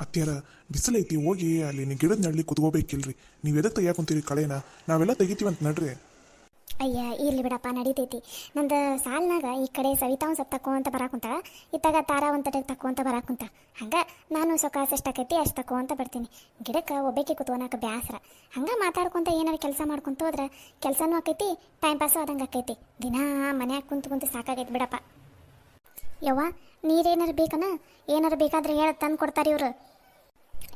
ಅತ್ಯಾರ ಬಿಸಿಲೈತಿ ಹೋಗಿ ಅಲ್ಲಿ ನೀವು ಗಿಡದ ನಳ್ಳಿ ಕುತ್ಕೋಬೇಕಿಲ್ರಿ. ನೀವು ಎದಕ್ಕೆ ತೆಗಿಯಾಕೊಂತೀರಿ ಕಳೆನ? ನಾವೆಲ್ಲ ತೆಗಿತೀವಂತ ನಡ್ರಿ. ಅಯ್ಯ ಇರ್ಲಿ ಬಿಡಪ್ಪ, ನಡೀತೈತಿ. ನಂದು ಸಾಲ್ನಾಗ ಈ ಕಡೆ ಸವಿತಾ ಒಂದು ಸ್ವಲ್ಪ ತಕ್ಕೊಂತ ಬರಾಕುಂತ, ಇತ್ತಾಗ ತಾರಾ ಒಂದು ತಟಕ್ಕೆ ತಕ್ಕೊಂತ ಬರಾಕುಂತ. ಹಂಗೆ ನಾನು ಸೊಕಾಸು ಎಷ್ಟಾಕೈತಿ ಅಷ್ಟು ತಕ್ಕೊಂತ ಬರ್ತೀನಿ. ಗಿಡಕ್ಕೆ ಒಬ್ಬಾಕಿ ಕುತ್ಕೊಳಕ್ಕೆ ಬ್ಯಾಸರ. ಹಂಗೆ ಮಾತಾಡ್ಕೊತ ಏನಾರು ಕೆಲಸ ಮಾಡ್ಕೊಂತ ಹೋದ್ರೆ ಕೆಲಸನೂ ಆಕೈತಿ, ಟೈಮ್ ಪಾಸು ಆದಂಗೆ ಆಕೈತಿ. ದಿನಾ ಮನ್ಯಾಗ ಕುಂತು ಸಾಕಾಗೈತಿ ಬಿಡಪ್ಪ. ಯವ್ವ, ನೀರೇನಾರು ಬೇಕನ? ಏನಾರು ಬೇಕಾದ್ರೆ ಹೇಳ ತಂದು ಕೊಡ್ತಾರೆ ಇವರು.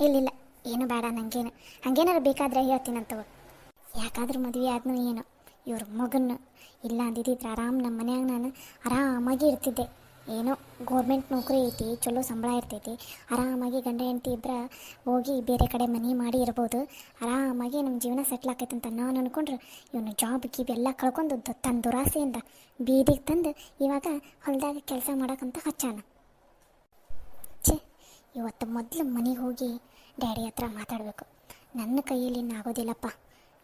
ಇಲ್ಲ ಏನು ಬೇಡ ನನಗೇನು. ಹಂಗೇನಾರು ಬೇಕಾದ್ರೆ ಹೇಳ್ತೀನಂತವ. ಯಾಕಾದ್ರೂ ಮದುವೆ ಆದ್ನೂ ಏನು ಇವ್ರ ಮಗನ್ನು ಇಲ್ಲ ಅಂದಿದ್ದಿದ್ರೆ ನಮ್ಮ ಮನ್ಯಾಗ ನಾನು ಆರಾಮಾಗಿ ಇರ್ತಿದ್ದೆ. ಏನೋ ಗೋರ್ಮೆಂಟ್ ನೌಕರಿ ಐತಿ, ಚಲೋ ಸಂಬಳ ಇರ್ತೈತಿ, ಆರಾಮಾಗಿ ಗಂಡ ಹೆಂಡತಿ ಇಬ್ಬರ ಹೋಗಿ ಬೇರೆ ಕಡೆ ಮನೆ ಮಾಡಿ ಇರ್ಬೋದು. ಆರಾಮಾಗಿ ನಮ್ಮ ಜೀವನ ಸೆಟ್ಲ್ ಆಕೈತೆ ಅಂತ ನಾನು ಅಂದ್ಕೊಂಡ್ರೆ ಇವನು ಜಾಬ್ ಗೀಬ್ ಎಲ್ಲ ಕಳ್ಕೊಂಡು ತನ್ನ ದುರಾಸೆಯಿಂದ ಬೀದಿಗೆ ತಂದು ಇವಾಗ ಹೊಲದಾಗ ಕೆಲಸ ಮಾಡೋಕ್ಕಂತ ಹಚ್ಚಾನ. ಛೇ, ಇವತ್ತು ಮೊದಲು ಮನೆಗೆ ಹೋಗಿ ಡ್ಯಾಡಿ ಹತ್ರ ಮಾತಾಡಬೇಕು. ನನ್ನ ಕೈಯಲ್ಲಿ ಆಗೋದಿಲ್ಲಪ್ಪ,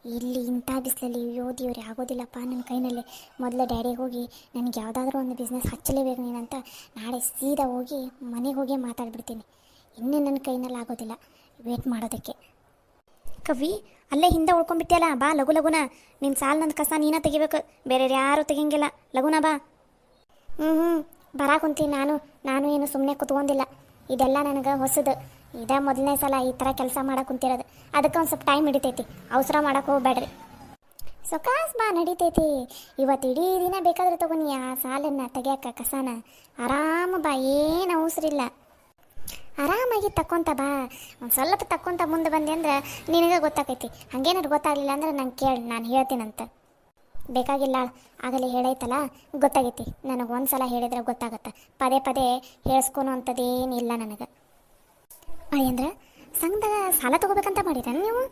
ಇಲ್ಲಿ ಇಂಥ ಬಿಸಿಲಲ್ಲಿ ಓದಿಯವ್ರು ಆಗೋದಿಲ್ಲಪ್ಪ ನನ್ನ ಕೈನಲ್ಲಿ. ಮೊದಲು ಡ್ಯಾಡಿಗೆ ಹೋಗಿ ನನಗೆ ಯಾವುದಾದ್ರೂ ಒಂದು ಬಿಸ್ನೆಸ್ ಹಚ್ಚಲೇಬೇಕು ನೀನಂತ ನಾಳೆ ಸೀದಾ ಹೋಗಿ ಮನೆಗೆ ಹೋಗಿ ಮಾತಾಡ್ಬಿಡ್ತೀನಿ. ಇನ್ನೂ ನನ್ನ ಕೈನಲ್ಲಿ ಆಗೋದಿಲ್ಲ ವೇಟ್ ಮಾಡೋದಕ್ಕೆ. ಕವಿ, ಅಲ್ಲೇ ಹಿಂದೆ ಉಳ್ಕೊಂಡ್ಬಿಟ್ಟಿಯಲ್ಲ, ಬಾ ಲಘು ಲಘುನ. ನಿನ್ನ ಸಾಲ ನನ್ನ ಕಸ ನೀನ ತೆಗಿಬೇಕು, ಬೇರೆ ಯಾರೂ ತೆಗಿಯಂಗಿಲ್ಲ. ಲಘುನ ಬಾ. ಬರಾಕುಂತೀನಿ ನಾನು ಏನು ಸುಮ್ಮನೆ ಕುತ್ಕೊಂಡಿಲ್ಲ. ಇದೆಲ್ಲ ನನಗೆ ಹೊಸದು. ಇದೇ ಮೊದಲನೇ ಸಲ ಈ ಥರ ಕೆಲಸ ಮಾಡಕ್ಕೆ ಕುಂತಿರೋದು. ಅದಕ್ಕೆ ಒಂದು ಸ್ವಲ್ಪ ಟೈಮ್ ಹಿಡಿತೈತಿ, ಅವಸರ ಮಾಡಕ್ಕೆ ಹೋಗ್ಬೇಡ್ರಿ. ಸೊಕಾಸ್ ಬಾ, ನಡೀತೈತಿ. ಇವತ್ತು ಇಡೀ ದಿನ ಬೇಕಾದ್ರೆ ತಗೊಂಡು ಆ ಸಾಲನ್ನು ತೆಗಿಯಕ್ಕೆ ಕಸಾನ. ಆರಾಮ ಬಾ, ಏನು ಅವಸರಿಲ್ಲ. ಆರಾಮಾಗಿ ತಕ್ಕೊಂತ ಬಾ. ಒಂದು ಸ್ವಲ್ಪ ತಕ್ಕೊಂತ ಮುಂದೆ ಬಂದೆ ಅಂದ್ರೆ ನಿನಗೆ ಗೊತ್ತಾಕೈತಿ. ಹಂಗೇನಾದ್ರು ಗೊತ್ತಾಗಲಿಲ್ಲ ಅಂದ್ರೆ ನಂಗೆ ಕೇಳಿ, ನಾನು ಹೇಳ್ತೀನಂತ. ಬೇಕಾಗಿಲ್ಲ, ಆಗಲೇ ಹೇಳೈತಲ್ಲ, ಗೊತ್ತಾಗೈತಿ. ನನಗೆ ಒಂದು ಸಲ ಹೇಳಿದ್ರೆ ಗೊತ್ತಾಗತ್ತೆ. ಪದೇ ಪದೇ ಹೇಳಿಸ್ಕೊನೋ ಅಂಥದ್ದೇನಿಲ್ಲ ನನಗೆ. ಅಂದ್ರೆ ಸಂಘದಾಗ ಸಾಲ ತೊಗೋಬೇಕಂತ ಮಾಡಿರ ನೀವು?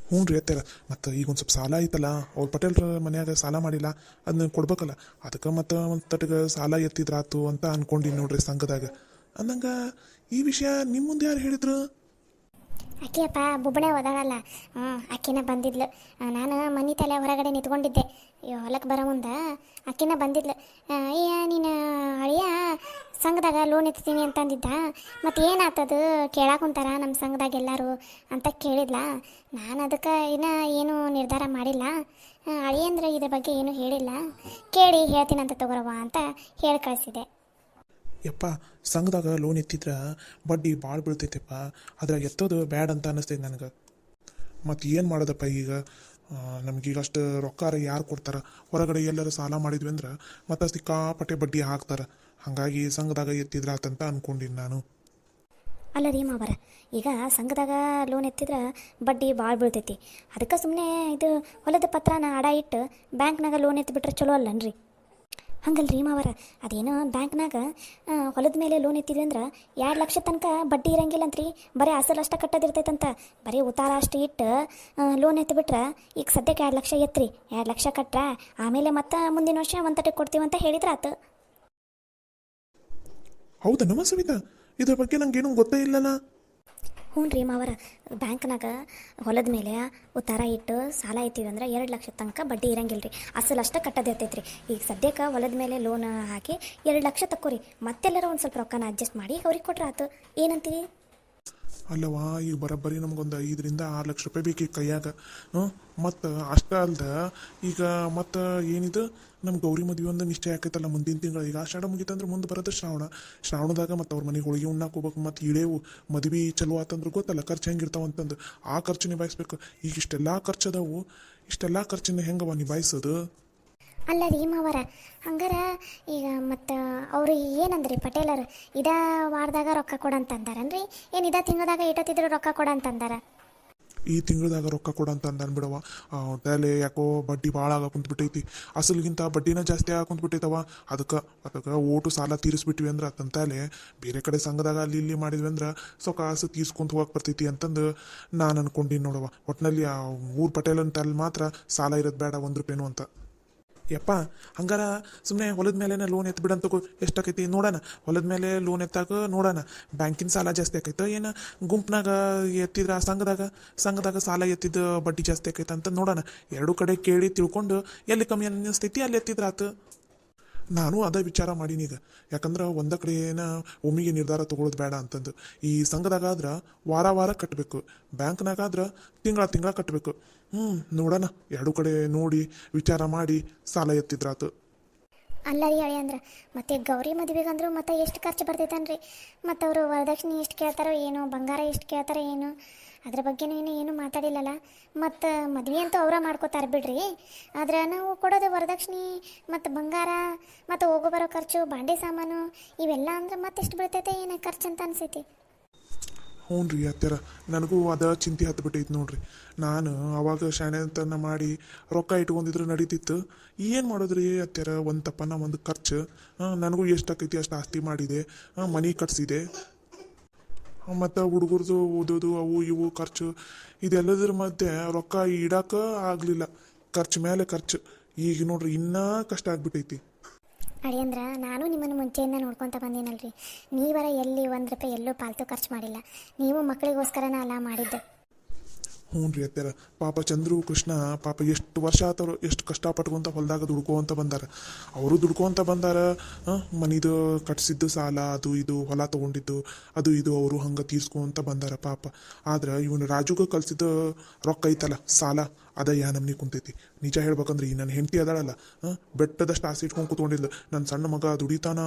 ಹ್ಞೂ ರೀ ಅತ್ಯಾರ. ಮತ್ತು ಈಗ ಒಂದು ಸ್ವಲ್ಪ ಸಾಲ ಐತಲ್ಲ, ಅವ್ರ ಪಟೇಲ್ರ ಮನ್ಯಾಗ ಸಾಲ ಮಾಡಿಲ್ಲ, ಅದನ್ನ ಕೊಡ್ಬೇಕಲ್ಲ. ಅದಕ್ಕೆ ಮತ್ತು ಒಂದು ತಟಗೆ ಸಾಲ ಎತ್ತಿದ್ರಾತು ಅಂತ ಅನ್ಕೊಂಡು ನೋಡ್ರಿ ಸಂಘದಾಗ. ಅಂದಂಗೆ ಈ ವಿಷಯ ನಿಮ್ಮ ಮುಂದೆ ಯಾರು ಹೇಳಿದ್ರು? ಅಕ್ಕಿಯಪ್ಪ ಬುಬ್ಬಣೆ ಓದಾಡಲ್ಲ. ಅಕ್ಕಿನ ಬಂದಿದ್ಲು. ನಾನು ಮನೆ ತಲೆ ಹೊರಗಡೆ ನಿಂತ್ಕೊಂಡಿದ್ದೆ. ಹೊಲಕ್ಕೆ ಬರೋ ಮುಂದೆ ಅಕ್ಕಿನ ಬಂದಿದ್ಲು. ಅಯ್ಯ ನೀನು ಅಳಿಯ ಸಂಘದಾಗ ಲೋನ್ ಎತ್ತೀನಿ ಅಂತಂದಿದ್ದ, ಮತ್ತು ಏನಾಗ್ತದು ಕೇಳಾಕುಂತಾರ ನಮ್ಮ ಸಂಘದಾಗ ಎಲ್ಲರೂ ಅಂತ ಕೇಳಿದ್ಲ. ನಾನು ಅದಕ್ಕೆ ಇನ್ನೂ ಏನೂ ನಿರ್ಧಾರ ಮಾಡಿಲ್ಲ. ಅಳಿಯಂದ್ರೆ ಇದ್ರ ಬಗ್ಗೆ ಏನೂ ಹೇಳಿಲ್ಲ. ಕೇಳಿ ಹೇಳ್ತೀನಂತ ತಗೋರವ್ವ ಅಂತ ಹೇಳಿ ಕಳಿಸಿದೆ. ಯಪ್ಪ, ಸಂಘದಾಗ ಲೋನ್ ಎತ್ತಿದ್ರೆ ಬಡ್ಡಿ ಭಾಳ ಬೀಳ್ತೈತೆಪ್ಪ. ಅದ್ರಾಗ ಎತ್ತೋದು ಬ್ಯಾಡ್ ಅಂತ ಅನ್ನಿಸ್ತೈತೆ ನನಗೆ. ಮತ್ತು ಏನು ಮಾಡೋದಪ್ಪ ಈಗ? ನಮಗೀಗ ಅಷ್ಟು ರೊಕ್ಕ ಯಾರು ಕೊಡ್ತಾರೆ? ಹೊರಗಡೆ ಎಲ್ಲರೂ ಸಾಲ ಮಾಡಿದ್ವಿ ಅಂದ್ರೆ ಮತ್ತು ಸಿಕ್ಕಾಪಟ್ಟೆ ಬಡ್ಡಿ ಹಾಕ್ತಾರೆ. ಹಾಗಾಗಿ ಸಂಘದಾಗ ಎತ್ತಿದ್ರೆ ಆತಂತ ಅಂದ್ಕೊಂಡಿನಿ ನಾನು. ಅಲ್ಲ ರೀ ಮಾವರ, ಈಗ ಸಂಘದಾಗ ಲೋನ್ ಎತ್ತಿದ್ರೆ ಬಡ್ಡಿ ಭಾಳ ಬೀಳ್ತೈತಿ. ಅದಕ್ಕೆ ಸುಮ್ಮನೆ ಇದು ಹೊಲದ ಪತ್ರನ ಅಡ ಇಟ್ಟು ಬ್ಯಾಂಕ್ನಾಗ ಲೋನ್ ಎತ್ತಿಬಿಟ್ರೆ ಚಲೋ ಅಲ್ಲನ್ರಿ? ಹಂಗಲ್ರಿ ಮಾವರ, ಅದೇನೋ ಬ್ಯಾಂಕ್ನಾಗ ಹೊಲದ ಮೇಲೆ ಲೋನ್ ಎತ್ತಿದ್ವಿ ಅಂದ್ರೆ 2 ಲಕ್ಷ ತನಕ ಬಡ್ಡಿ ಇರಂಗಿಲ್ಲಂತ್ರಿ. ಬರೀ ಅಸಲು ಅಷ್ಟ ಕಟ್ಟೋದಿರ್ತೈತಂತ. ಬರೀ ಉತ್ತಾರ ಅಷ್ಟು ಇಟ್ಟು ಲೋನ್ ಎತ್ತಿಬಿಟ್ರೆ ಈಗ ಸದ್ಯಕ್ಕೆ 2 ಲಕ್ಷ ಎತ್ರಿ, 2 ಲಕ್ಷ ಕಟ್ರ ಆಮೇಲೆ ಮತ್ತೆ ಮುಂದಿನ ವರ್ಷ ಒಂದು ತಟಕ್ಕೆ ಕೊಡ್ತೀವಂತ ಹೇಳಿದ್ರೆ ಆತು. ಹೌದಾ ನಮ್ಮ ಸವಿತಾ? ಇದ್ರ ಬಗ್ಗೆ ನಂಗೇನು ಗೊತ್ತೇ ಇಲ್ಲಲ್ಲ. ಹ್ಞೂ ರೀ ಮಾವರ, ಬ್ಯಾಂಕ್ನಾಗ ಹೊಲದ ಮೇಲೆ ಉತ್ತಾರ ಇಟ್ಟು ಸಾಲ ಎತ್ತಿವಿ ಅಂದ್ರೆ 2 ಲಕ್ಷ ತನಕ ಬಡ್ಡಿ ಇರಂಗಿಲ್ಲ ರೀ. ಅಸಲು ಅಷ್ಟು ಕಟ್ಟೋದಿರ್ತೈತೆ ರೀ. ಈಗ ಸದ್ಯಕ್ಕೆ ಹೊಲದ ಮೇಲೆ ಲೋನ್ ಹಾಕಿ 2 ಲಕ್ಷ ತಕ್ಕೋರಿ, ಮತ್ತೆಲ್ಲರೂ ಒಂದು ಸ್ವಲ್ಪ ರೊಕ್ಕನ ಅಡ್ಜಸ್ಟ್ ಮಾಡಿ ಅವ್ರಿಗೆ ಕೊಟ್ರೆ ಆತು. ಏನಂತೀವಿ? ಅಲ್ಲವಾ, ಈಗ ಬರೋಬ್ಬರಿ ನಮಗೊಂದು 5 ರಿಂದ 6 ಲಕ್ಷ ರೂಪಾಯಿ ಬೇಕು ಈಗ ಕೈಯಾಗ. ಮತ್ತು ಅಷ್ಟೇ ಅಲ್ದ, ಈಗ ಮತ್ತು ಏನಿದು ನಮ್ಮ ಗೌರಿ ಮದುವೆ ಒಂದು ನಿಶ್ಚಯ ಆಕೈತಲ್ಲ ಮುಂದಿನ ತಿಂಗಳು. ಈಗ ಆಷಾಢ ಮುಗಿತಂದ್ರೆ ಮುಂದೆ ಬರೋದು ಶ್ರಾವಣದಾಗ ಮತ್ತು ಅವ್ರ ಮನೆಗೆ ಹೋಳಿಗೆ ಉಣ್ಣಾಕ ಹೋಗ್ಬೇಕು. ಮತ್ತು ಇಳೇವು ಮದುವೆ ಚಲೋ ಆತಂದ್ರೆ ಗೊತ್ತಲ್ಲ ಖರ್ಚು ಹೆಂಗಿರ್ತಾವಂತಂದು. ಆ ಖರ್ಚು ನಿಭಾಯಿಸ್ಬೇಕು. ಈಗ ಇಷ್ಟೆಲ್ಲ ಖರ್ಚು ಅದಾವು, ಇಷ್ಟೆಲ್ಲ ಖರ್ಚನ್ನ ಹೆಂಗವ ನಿಭಾಯಿಸೋದು? ಅಲ್ಲ ರೀ ಮಾವರ, ಹಂಗಾರ ಈಗ ಮತ್ತು ಅವ್ರು ಏನಂದ್ರಿ ಪಟೇಲರು? ಇದ ವಾರದಾಗ ರೊಕ್ಕ ಕೊಡಂತಂದಾರನ್ರಿ? ಏನು ಇದ ತಿಂಗಳದಾಗ ಇಟ್ಟತ್ತಿದ್ರು ರೊಕ್ಕ ಕೊಡಂತಂದಾರ? ಈ ತಿಂಗಳದಾಗ ರೊಕ್ಕ ಕೊಡಂತ ಅಂದ್ಬಿಡವ. ತಲೆ ಯಾಕೋ ಬಡ್ಡಿ ಭಾಳ ಆಗ ಕುಂತ್ಬಿಟ್ಟೈತಿ. ಅಸಲಿಗಿಂತ ಬಡ್ಡಿನ ಜಾಸ್ತಿ ಆಗ ಕುಂತ್ಬಿಟ್ಟೈತವ. ಅದಕ್ಕೆ ಓಟು ಸಾಲ ತೀರಿಸ್ಬಿಟ್ವಿ ಅಂದ್ರೆ ಅತಂತಾಲೆ ಬೇರೆ ಕಡೆ ಸಂಘದಾಗ ಅಲ್ಲಿ ಇಲ್ಲಿ ಮಾಡಿದ್ವಿ ಅಂದ್ರೆ ಕಾಸು ತೀರ್ಸ್ಕೊಂತ ಹೋಗಕ್ಕೆ ಬರ್ತೈತಿ ಅಂತಂದು ನಾನು ಅನ್ಕೊಂಡಿನಿ ನೋಡವ. ಒಟ್ಟಿನಲ್ಲಿ ಆ ಊರು ಪಟೇಲ್ ಅಂತ ಅಲ್ಲಿ ಮಾತ್ರ ಸಾಲ ಇರೋದು ಬೇಡ 1 ರೂಪಾಯಿನೂ ಅಂತ. ಯಪ್ಪ, ಹಂಗಾರ ಸುಮ್ಮನೆ ಹೊಲದ ಮೇಲೆ ಲೋನ್ ಎತ್ಬಿಡಂತ ಎಷ್ಟಾಕೈತಿ ನೋಡೋಣ. ಹೊಲದ ಮೇಲೆ ಲೋನ್ ಎತ್ತಾಗ ನೋಡೋಣ ಬ್ಯಾಂಕಿನ ಸಾಲ ಜಾಸ್ತಿ ಆಕೈತೆ ಏನು ಗುಂಪ್ನಾಗ ಎತ್ತಿದ್ರೆ ಸಂಘದಾಗ ಸಾಲ ಎತ್ತಿದ ಬಡ್ಡಿ ಜಾಸ್ತಿ ಆಕೈತೆ ಅಂತ ನೋಡೋಣ. 2 ಕಡೆ ಕೇಳಿ ತಿಳ್ಕೊಂಡು ಎಲ್ಲಿ ಕಮ್ಮಿ ಅನ್ನಿಸ್ತೈತಿ ಅಲ್ಲಿ ಎತ್ತಿದ್ರಾತು. ನಾನು ಅದೇ ವಿಚಾರ ಮಾಡೀನಿ ಈಗ. ಯಾಕಂದ್ರೆ ಒಂದ ಕಡೆನ ಒಮ್ಮಿಗೆ ನಿರ್ಧಾರ ತಗೊಳ್ಳೋದು ಬೇಡ ಅಂತಂದು. ಈ ಸಂಘದಾಗಾದ್ರೆ ವಾರ ವಾರ ಕಟ್ಟಬೇಕು, ಬ್ಯಾಂಕ್ನಾಗಾದ್ರೆ ತಿಂಗಳ ತಿಂಗಳ ಕಟ್ಟಬೇಕು. ನೋಡೋಣ, ಎರಡು ಕಡೆ ನೋಡಿ ವಿಚಾರ ಮಾಡಿ ಸಾಲ ಎತ್ತಿದ್ರಾತು. ಅಲ್ಲ ರೀ ಅಳಿ ಅಂದ್ರೆ ಮತ್ತೆ ಗೌರಿ ಮದುವೆಗಂದ್ರು ಮತ್ತೆ ಎಷ್ಟು ಖರ್ಚು ಬರ್ತೈತನ್ರಿ. ಮತ್ತು ಅವರು ವರದಕ್ಷಿಣೆ ಎಷ್ಟು ಕೇಳ್ತಾರೋ ಏನೋ, ಬಂಗಾರ ಎಷ್ಟು ಕೇಳ್ತಾರೋ ಏನೋ, ಅದ್ರ ಬಗ್ಗೆನೂ ಏನು ಮಾತಾಡಿಲ್ಲಲ್ಲ. ಮತ್ತು ಮದುವೆ ಅಂತೂ ಅವರ ಮಾಡ್ಕೋತಾರೆ ಬಿಡ್ರಿ. ಆದ್ರೆ ನಾವು ಕೊಡೋದು ವರದಕ್ಷಿಣೆ ಮತ್ತು ಬಂಗಾರ ಮತ್ತು ಹೋಗೋ ಬರೋ ಖರ್ಚು, ಬಾಂಡೆ ಸಾಮಾನು ಇವೆಲ್ಲ ಅಂದ್ರೆ ಮತ್ತೆಷ್ಟು ಬೀಳ್ತೈತೆ ಏನು ಖರ್ಚು ಅಂತ ಅನಿಸೈತಿ. ಹ್ಞೂ ರೀ ಅತ್ಯಾರ, ನನಗೂ ಅದ ಚಿಂತೆ ಹತ್ಬಿಟ್ಟೈತೆ ನೋಡ್ರಿ. ನಾನು ಅವಾಗ ಶಾಣೆತನ ಮಾಡಿ ರೊಕ್ಕ ಇಟ್ಕೊಂಡಿದ್ರೆ ನಡೀತಿತ್ತು. ಏನು ಮಾಡೋದ್ರಿ ಅತ್ಯಾರ, ಒಂದು ತಪ್ಪನ ಒಂದು ಖರ್ಚು. ನನಗೂ ಎಷ್ಟು ಆಕೈತಿ ಅಷ್ಟು ಆಸ್ತಿ ಮಾಡಿದೆ, ಮನೆ ಕಟ್ಸಿದೆ, ಮತ್ತು ಹುಡುಗರದು ಓದೋದು ಅವು ಇವು ಖರ್ಚು, ಇದೆಲ್ಲದ್ರ ಮಧ್ಯೆ ರೊಕ್ಕ ಇಡಕ್ಕೆ ಆಗಲಿಲ್ಲ. ಖರ್ಚು ಮೇಲೆ ಖರ್ಚು. ಈಗ ನೋಡ್ರಿ ಇನ್ನೂ ಕಷ್ಟ ಆಗ್ಬಿಟ್ಟೈತಿ. ಅಡಿ ಅಂದ್ರೆ ನಾನು ನಿಮ್ಮನ್ನು ಮುಂಚೆಯಿಂದ ನೋಡ್ಕೊತ ಬಂದೇನಲ್ರಿ. ನೀವರ ಎಲ್ಲಿ ಒಂದು ರೂಪಾಯಿ ಎಲ್ಲೂ ಪಾಲ್ತು ಖರ್ಚು ಮಾಡಿಲ್ಲ. ನೀವು ಮಕ್ಕಳಿಗೋಸ್ಕರನ ಅಲ್ಲ ಮಾಡಿದ್ದೆ. ಹ್ಞೂ ರೀ ಅತ್ಯಾರ, ಪಾಪ ಚಂದ್ರು ಕೃಷ್ಣ ಪಾಪ ಎಷ್ಟು ವರ್ಷ ಆತವ್ರು, ಎಷ್ಟು ಕಷ್ಟಪಟ್ಕೊಂತ ಹೊಲದಾಗ ದುಡ್ಕೋಂತ ಬಂದಾರ. ಅವರು ದುಡ್ಕೋಂತ ಬಂದಾರ. ಮನಿದು ಕಟ್ಸಿದ್ದು ಸಾಲ ಅದು ಇದು, ಹೊಲ ತೊಗೊಂಡಿದ್ದು ಅದು ಇದು ಅವರು ಹಂಗೆ ತೀರ್ಸ್ಕೊಂತ ಬಂದಾರ ಪಾಪ. ಆದ್ರೆ ಇವನು ರಾಜುಗ ಕಲ್ಸಿದ ರೊಕ್ಕ ಐತಲ್ಲ ಸಾಲ, ಅದ ಯಾ ನಮ್ನಿ ಕುಂತೈತಿ. ನಿಜ ಹೇಳ್ಬೇಕಂದ್ರೆ ಈ ನನ್ನ ಹೆಂಡತಿ ಅದಾಳಲ್ಲ, ಬೆಟ್ಟದಷ್ಟು ಆಸೆ ಇಟ್ಕೊಂಡು ಕೂತ್ಕೊಂಡಿಲ್ಲ. ನನ್ನ ಸಣ್ಣ ಮಗ ದುಡಿತಾನ,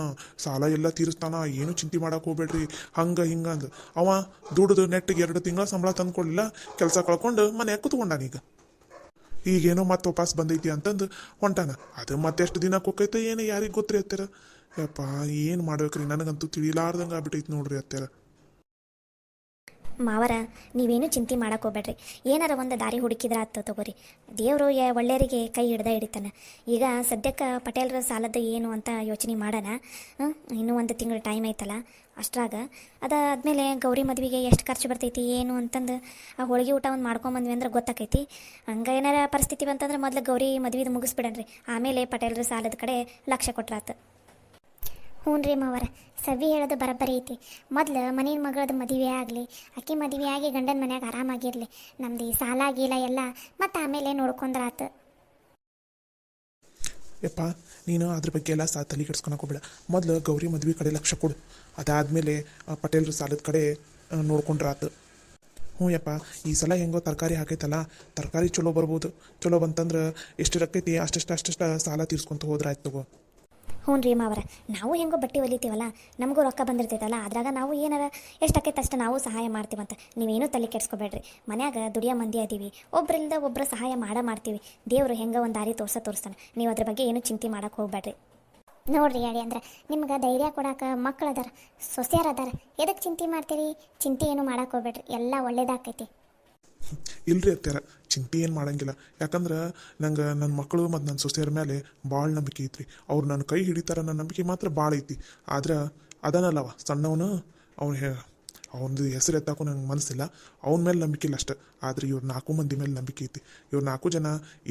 ಸಾಲ ಎಲ್ಲ ತೀರಿಸ್ತಾನ, ಏನು ಚಿಂತೆ ಮಾಡಕ್ಕೆ ಹೋಗ್ಬೇಡ್ರಿ ಹಂಗೆ ಹಿಂಗೆ ಅಂದು. ಅವ ದುಡ್ದು ನೆಟ್ಟಿಗೆ 2 ತಿಂಗಳ ಸಂಬಳ ತಂದ್ಕೊಡ್ಲಿಲ್ಲ, ಕೆಲಸ ಕಳ್ಕೊಂಡು ಮನೆ ಕೂತ್ಕೊಂಡಾನೀಗ. ಈಗೇನೋ ಮತ್ತೆ ವಾಪಸ್ ಬಂದೈತಿ ಅಂತಂದು ಹೊಂಟಾನ. ಅದು ಮತ್ತೆಷ್ಟು ದಿನಕ್ಕೆ ಹೋಗೈತೆ ಏನು ಯಾರಿಗೆ ಗೊತ್ತ್ರಿ ಅತ್ಯಾರ. ಯಪ್ಪ ಏನು ಮಾಡ್ಬೇಕ್ರಿ, ನನಗಂತೂ ತಿಳಿಲಾರ್ದಂಗೆ ಆಗ್ಬಿಟ್ಟೈತಿ ನೋಡ್ರಿ ಅತ್ಯಾರ. ಮಾವರ ನೀವೇನು ಚಿಂತೆ ಮಾಡಕ್ಕೆ ಹೋಗ್ಬೇಡ್ರಿ. ಏನಾರ ಒಂದು ದಾರಿ ಹುಡುಕಿದ್ರೆ ಆಯ್ತು ತಗೋರಿ. ದೇವರು ಒಳ್ಳೆಯವರಿಗೆ ಕೈ ಹಿಡ್ದಾನೆ. ಈಗ ಸದ್ಯಕ್ಕೆ ಪಟೇಲ್ರ ಸಾಲದ ಏನು ಅಂತ ಯೋಚನೆ ಮಾಡೋಣ. ಇನ್ನೂ 1 ತಿಂಗಳು ಟೈಮ್ ಐತಲ್ಲ, ಅಷ್ಟ್ರಾಗ ಅದಾದಮೇಲೆ ಗೌರಿ ಮದುವೆಗೆ ಎಷ್ಟು ಖರ್ಚು ಬರ್ತೈತಿ ಏನು ಅಂತಂದು ಆ ಹೋಳಿಗೆ ಊಟ ಒಂದು ಮಾಡ್ಕೊಂಬಂದ್ವಿ ಅಂದ್ರೆ ಗೊತ್ತಾಕೈತಿ. ಹಂಗೆ ಏನಾರ ಪರಿಸ್ಥಿತಿ ಬಂತಂದ್ರೆ ಮೊದಲು ಗೌರಿ ಮದುವೆದು ಮುಗಿಸ್ಬಿಡಣ್ರಿ, ಆಮೇಲೆ ಪಟೇಲ್ರ ಸಾಲದ ಕಡೆ ಲಕ್ಷ್ಯ ಕೊಟ್ರಾತು. ಹ್ಞೂ ರೀ ಮಾವರ, ಸವಿ ಹೇಳೋದು ಬರೋಬ್ಬರಿ ಐತಿ. ಮೊದ್ಲು ಮನೆ ಮಗಳದ್ದು ಮದುವೆ ಆಗಲಿ, ಅಕ್ಕಿ ಮದುವೆ ಆಗಿ ಗಂಡನ ಮನ್ಯಾಗ ಆರಾಮಾಗಿರಲಿ, ನಮ್ದು ಈ ಸಾಲ ಗೀಲ ಎಲ್ಲ ಮತ್ತು ಆಮೇಲೆ ನೋಡ್ಕೊಂಡ್ರಾತು. ಯಪ್ಪ ನೀನು ಅದ್ರ ಬಗ್ಗೆ ಎಲ್ಲ ತಲೆ ಕೆಡ್ಸ್ಕೊಳಕ್ಕೆ ಹೋಗ್ಬೇಡ. ಮೊದಲು ಗೌರಿ ಮದುವೆ ಕಡೆ ಲಕ್ಷ್ಯ ಕೊಡು, ಅದಾದಮೇಲೆ ಪಟೇಲ್ರ ಸಾಲದ ಕಡೆ ನೋಡ್ಕೊಂಡ್ರಾತು. ಹ್ಞೂ ಯಪ್ಪ, ಈ ಸಲ ಹೆಂಗೋ ತರಕಾರಿ ಹಾಕೈತಲ್ಲ, ತರಕಾರಿ ಚಲೋ ಬರ್ಬೋದು. ಚಲೋ ಬಂತಂದ್ರೆ ಎಷ್ಟು ರಕ್ಕೈತಿ ಅಷ್ಟಷ್ಟು ಸಾಲ ತೀರ್ಸ್ಕೊಂತ ಹೋದ್ರೆ ಆಯ್ತು ತಗೋ. ಹ್ಞೂ ರೀ ಮಾವರ, ನಾವು ಹೆಂಗೋ ಬಟ್ಟೆ ಹೊಲಿತೀವಲ್ಲ, ನಮಗೂ ರೊಕ್ಕ ಬಂದಿರ್ತೈತಲ್ಲ, ಅದ್ರಾಗ ನಾವು ಏನಾರ ಎಷ್ಟಾಕೈತೆ ಅಷ್ಟು ನಾವು ಸಹಾಯ ಮಾಡ್ತೀವಂತ. ನೀವೇನು ತಲೆ ಕೆಡ್ಸ್ಕೊಬೇಡ್ರಿ. ಮನ್ಯಾಗ ದುಡಿಯೋ ಮಂದಿ ಅದೀವಿ, ಒಬ್ಬರಿಂದ ಒಬ್ಬರು ಸಹಾಯ ಮಾಡ್ತೀವಿ. ದೇವರು ಹೆಂಗೆ ಒಂದು ದಾರಿ ತೋರಿಸ್ತಾನೆ. ನೀವು ಅದ್ರ ಬಗ್ಗೆ ಏನು ಚಿಂತೆ ಮಾಡಕ್ಕೆ ಹೋಗ್ಬೇಡ್ರಿ. ನೋಡ್ರಿ ಅಡಿ ಅಂದ್ರೆ ನಿಮ್ಗೆ ಧೈರ್ಯ ಕೊಡಾಕ ಮಕ್ಳು ಅದಾರ, ಸೊಸೆಯರು ಅದಾರ, ಎದಕ್ಕೆ ಚಿಂತೆ ಮಾಡ್ತೀರಿ? ಚಿಂತೆ ಏನು ಮಾಡಕ್ಕೆ ಹೋಗ್ಬೇಡ್ರಿ, ಎಲ್ಲ ಒಳ್ಳೇದಾಕೈತಿ. ಇಲ್ರಿ ಅತ್ಯಾರ, ಚಿಂತೆ ಏನು ಮಾಡಂಗಿಲ್ಲ. ಯಾಕಂದ್ರೆ ನಂಗೆ ನನ್ನ ಮಕ್ಕಳು ಮತ್ತು ನನ್ನ ಸೊಸೆಯರ ಮೇಲೆ ಭಾಳ ನಂಬಿಕೆ ಐತ್ರಿ. ಅವ್ರು ನನ್ನ ಕೈ ಹಿಡಿತಾರ ನನ್ನ ನಂಬಿಕೆ ಮಾತ್ರ ಭಾಳ ಐತಿ. ಆದ್ರೆ ಅದನ್ನಲ್ಲವ ಸಣ್ಣವನು, ಅವನದು ಹೆಸರು ಎತ್ತಾಕೋ ನಂಗೆ ಮನಸ್ಸಿಲ್ಲ, ಅವನ ಮೇಲೆ ನಂಬಿಕೆ ಇಲ್ಲ ಅಷ್ಟೆ. ಆದರೆ ಇವ್ರು 4 ಮಂದಿ ಮೇಲೆ ನಂಬಿಕೆ ಐತಿ. ಇವ್ರು 4 ಜನ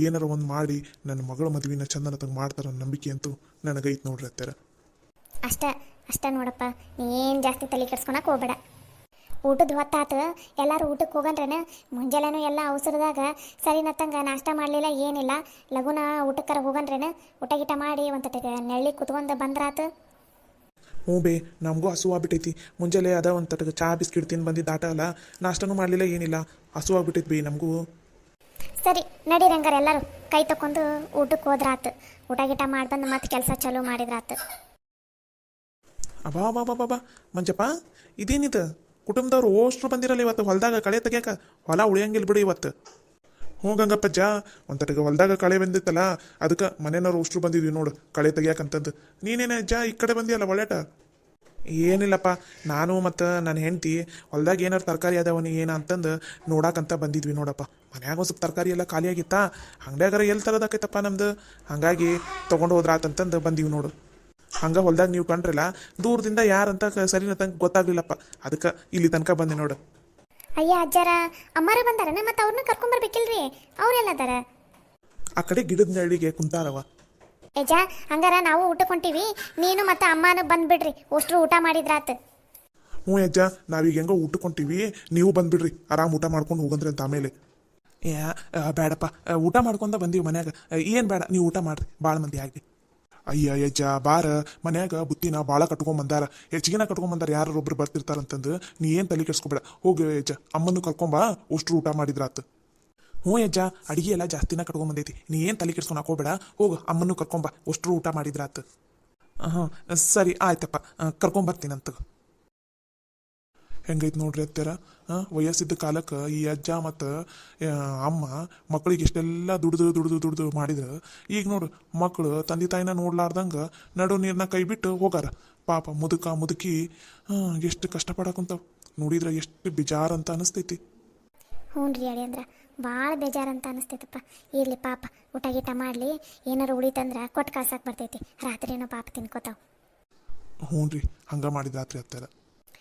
ಏನಾರ ಒಂದು ಮಾಡಿ ನನ್ನ ಮಗಳ ಮದುವೆನ ಚಂದನ ತಂಗೆ ಮಾಡ್ತಾರ ನಂಬಿಕೆ ಅಂತೂ ನನಗೈತೆ ನೋಡ್ರಿ ಅತ್ಯಾರ. ಅಷ್ಟ ನೋಡಪ್ಪ, ಏನು ಜಾಸ್ತಿ ತಲೆ ಕೆಡ್ಸ್ಕೊಳಕ್ಕೆ ಹೋಗ್ಬೇಡ. ಊಟದ ಹೊತ್ತಾತು, ಎಲ್ಲರೂ ಊಟಕ್ಕೆ ಹೋಗನ್ರೇನ? ಮುಂಜಾನೆನೂ ಎಲ್ಲ ಅವಸರದಾಗ ಸರಿನತ್ತಂಗೆ ನಾಷ್ಟ ಮಾಡಲಿಲ್ಲ, ಏನಿಲ್ಲ. ಲಗುನ ಊಟಕ್ಕರ ಹೋಗನ್ರೇನ? ಊಟ ಗೀಟ ಮಾಡಿ ಒಂದು ನೆಳ್ಳಿ ಕುತ್ಕೊಂಡು ಬಂದ್ರಾತು. ಹ್ಞೂ ಬೇ, ನಮಗೂ ಹಸುವಾಗ್ಬಿಟ್ಟೈತಿ. ಮುಂಜಾನೆ ಅದ ಒಂದು ತಟಕ ಚಹಾ ಬಿಸ್ಕಿಟ್ ತಿಂದು ಬಂದಿದ್ದು ಆಟ ಅಲ್ಲ, ನಾಷ್ಟನೂ ಮಾಡಲಿಲ್ಲ ಏನಿಲ್ಲ, ಹಸುವಾಗ್ಬಿಟ್ಟೈತಿ ಬೇ ನಮಗೂ. ಸರಿ ನಡೀರಿ ಹಂಗಾರೆ ಎಲ್ಲರೂ ಕೈ ತಕೊಂಡು ಊಟಕ್ಕೆ ಹೋದ್ರಾತು. ಊಟ ಗೀಟ ಮಾಡ್ಬಂದು ಮತ್ತೆ ಕೆಲಸ ಚಾಲೂ ಮಾಡಿದ್ರಾತು. ಅಬಾ ಮಂಜಪ್ಪ, ಇದೇನಿದು ಕುಟುಂಬದವ್ರು ಓಷ್ಟ್ರು ಬಂದಿರಲ್ಲ ಇವತ್ತು ಹೊಲದಾಗ ಕಳೆ ತೆಗಿಯಾಕ? ಹೊಲ ಉಳಿಯಂಗಿಲ್ಲ ಬಿಡು ಇವತ್ತು. ಹ್ಞೂ ಗಂಗಪ್ಪಜ್ಜ, ಒಂದು ತಟಕ ಹೊಲದಾಗ ಕಳೆ ಬಂದಿತ್ತಲ್ಲ, ಅದಕ್ಕೆ ಮನೆಯವ್ರು ಓಷ್ಟ್ರು ಬಂದಿದ್ವಿ ನೋಡು ಕಳೆ ತೆಗಿಯಾಕಂತಂದು. ನೀನೇನ ಅಜ್ಜ ಈ ಕಡೆ ಬಂದಿಯಲ್ಲ ಒಳ್ಳೆಟ? ಏನಿಲ್ಲಪ್ಪ, ನಾನು ಮತ್ತು ನನ್ನ ಹೆಂಡತಿ ಹೊಲ್ದಾಗ ಏನಾರು ತರಕಾರಿ ಅದಾವನಿ ಏನ ಅಂತಂದು ನೋಡಾಕಂತ ಬಂದಿದ್ವಿ ನೋಡಪ್ಪ. ಮನ್ಯಾಗ ಒಂದು ಸ್ವಲ್ಪ ತರಕಾರಿ ಎಲ್ಲ ಖಾಲಿ ಆಗಿತ್ತಾ, ಅಂಗಡಿಯಾಗಾರ ಎಲ್ಲಿ ತರೋದಾಕೈತಪ್ಪ ನಮ್ದು, ಹಾಗಾಗಿ ತೊಗೊಂಡು ಹೋದ್ರಾತಂತಂದು ಬಂದೀವಿ ನೋಡು. ಹಂಗೆ ಹೊಲ್ದಾಗ ನೀವು ಕಂಡ್ರಲ್ಲ, ದೂರದಿಂದ ಯಾರಂತ ಸರಿನ ತನಕ ಗೊತ್ತಾಗ್ಲಿಲ್ಲಪ್ಪ, ಅದಕ್ಕೆ ಇಲ್ಲಿ ತನಕ ಬಂದೆ ನೋಡು. ಅಯ್ಯ ಅಜ್ಜಾರ, ಅಮ್ಮಾರ ಬಂದಾರನ? ಮತ್ತು ಅವ್ರನ್ನ ಕರ್ಕೊಂಬರ್ಬೇಕಿಲ್ರಿ? ಅವ್ರೆಲ್ಲ ಅದಾರ? ಆ ಕಡೆ ಗಿಡದ ನೆರಳಿಗೆ ಕುಂತಾರವ. ಏಜಾ, ಹಂಗಾರ ನಾವು ಊಟಕ್ಕೆ ಹೊಂಟೀವಿ, ನೀನು ಮತ್ತು ಅಮ್ಮನೂ ಬಂದ್ಬಿಡ್ರಿ, ಅಷ್ಟ್ರು ಊಟ ಮಾಡಿದ್ರಾತು. ಹ್ಞೂ ಅಜ್ಜ, ನಾವೀಗ ಹೆಂಗೋ ಊಟಕ್ಕೆ ಹೊಂಟೀವಿ, ನೀವು ಬಂದ್ಬಿಡ್ರಿ, ಆರಾಮ್ ಊಟ ಮಾಡ್ಕೊಂಡು ಹೋಗಂದ್ರಿ ಅಂತ. ಆಮೇಲೆ ಬೇಡಪ್ಪ, ಊಟ ಮಾಡ್ಕೊಂಡ ಬಂದೀವಿ ಮನ್ಯಾಗ, ಏನು ಬೇಡ, ನೀವು ಊಟ ಮಾಡ್ರಿ, ಭಾಳ ಮಂದಿ ಆಗಿ. ಅಯ್ಯ ಯಜ್ಜ ಬಾರ ಮನ್ಯಾಗ ಬುತ್ತಿನ ಭಾಳ ಕಟ್ಕೊಂಬಂದಾರ ಹೆಚ್ಚಿಗೆನ ಕಟ್ಕೊಂಬಂದಾರ ಯಾರು ಒಬ್ರು ಬರ್ತಿರ್ತಾರಂತಂದು ನೀ ಏನು ತಲೆ ಕೆಡ್ಸ್ಕೊಬೇಡ ಹೋಗು ಯಜ್ಜ ಅಮ್ಮನ್ನು ಕರ್ಕೊಂಬ ಅಷ್ಟ್ರು ಊಟ ಮಾಡಿದ್ರಾತು ಹ್ಞೂ ಯಜ್ಜ ಅಡಿಗೆ ಎಲ್ಲ ಜಾಸ್ತಿನ ಕಟ್ಕೊಂಬಂದೈತಿ ನೀ ಏನು ತಲೆ ಕೆಡ್ಸ್ಕೊಳಕ್ ಹೋಗ್ಬೇಡ ಹೋಗು ಅಮ್ಮನ್ನು ಕರ್ಕೊಂಬ ಅಷ್ಟ್ರು ಊಟ ಮಾಡಿದ್ರಾತು ಹಾಂ ಸರಿ ಆಯ್ತಪ್ಪ ಕರ್ಕೊಂಬರ್ತೀನಂತ ಹೆಂಗೈತೆ ನೋಡ್ರಿ ಅತ್ತೆರ ವಯಸ್ಸಿದ್ದ ಕಾಲಕ್ಕೆ ಈ ಅಜ್ಜ ಮತ್ತು ಅಮ್ಮ ಮಕ್ಕಳಿಗೆ ಇಷ್ಟೆಲ್ಲ ದುಡ್ದು ಮಾಡಿದ್ರು ಈಗ ನೋಡು ಮಕ್ಕಳು ತಂದೆ ತಾಯಿನ ನೋಡ್ಲಾರ್ದಂಗೆ ನಡು ನೀರನ್ನ ಕೈ ಬಿಟ್ಟು ಹೋಗಾರ ಪಾಪ ಮುದುಕಿ ಎಷ್ಟು ಕಷ್ಟಪಡಕುಂತಾವ ನೋಡಿದ್ರೆ ಎಷ್ಟು ಬೇಜಾರು ಅಂತ ಅನಿಸ್ತೈತಿ ಹ್ಞೂ ರೀ ಅಡಿ ಅಂದ್ರೆ ಭಾಳ ಬೇಜಾರಂತ ಅನಿಸ್ತೈತಪ್ಪ ಇರಲಿ ಪಾಪ ಊಟ ಗೀಟ ಮಾಡಲಿ ಏನಾರು ಉಳಿತಂದ್ರೆ ಕೊಟ್ಟು ಕಳ್ಸಕ್ಕೆ ಬರ್ತೈತಿ ರಾತ್ರಿನೂ ಪಾಪ ತಿನ್ಕೋತಾವ ಹ್ಞೂ ರೀ ಹಂಗೆ ಮಾಡಿದ್ರಾತ್ರಿ ಅತ್ತೆರ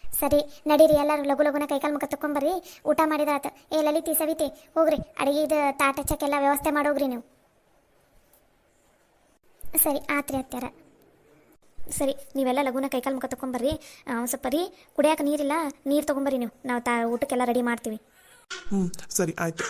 ಸರಿ ನಡೀರಿ ಎಲ್ಲರೂ ಲಘುನ ಕೈಕಾಲು ಮುಖ ತಕೊಂಬರ್ರಿ ಊಟ ಮಾಡಿದಾತ ಏ ಲಲಿತಿ ಸವಿತಿ ಹೋಗ್ರಿ ಅಡಿಗೆದು ತಾಟ ಚಕ್ಕೆಲ್ಲ ವ್ಯವಸ್ಥೆ ಮಾಡೋಗ್ರಿ ನೀವು ಸರಿ ಆತ್ರಿ ಅತ್ಯಾರ ಸರಿ ನೀವೆಲ್ಲ ಲಘುನ ಕೈಕಾಲು ಮುಖ ತಗೊಂಬರ್ರಿ ಒಂದು ಸ್ವಲ್ಪ ರೀ ಕುಡಿಯೋಕೆ ನೀರಿಲ್ಲ ನೀರು ತೊಗೊಂಬರ್ರಿ ನೀವು ನಾವು ಊಟಕ್ಕೆಲ್ಲ ರೆಡಿ ಮಾಡ್ತೀವಿ ಹ್ಞೂ ಸರಿ ಆಯ್ತು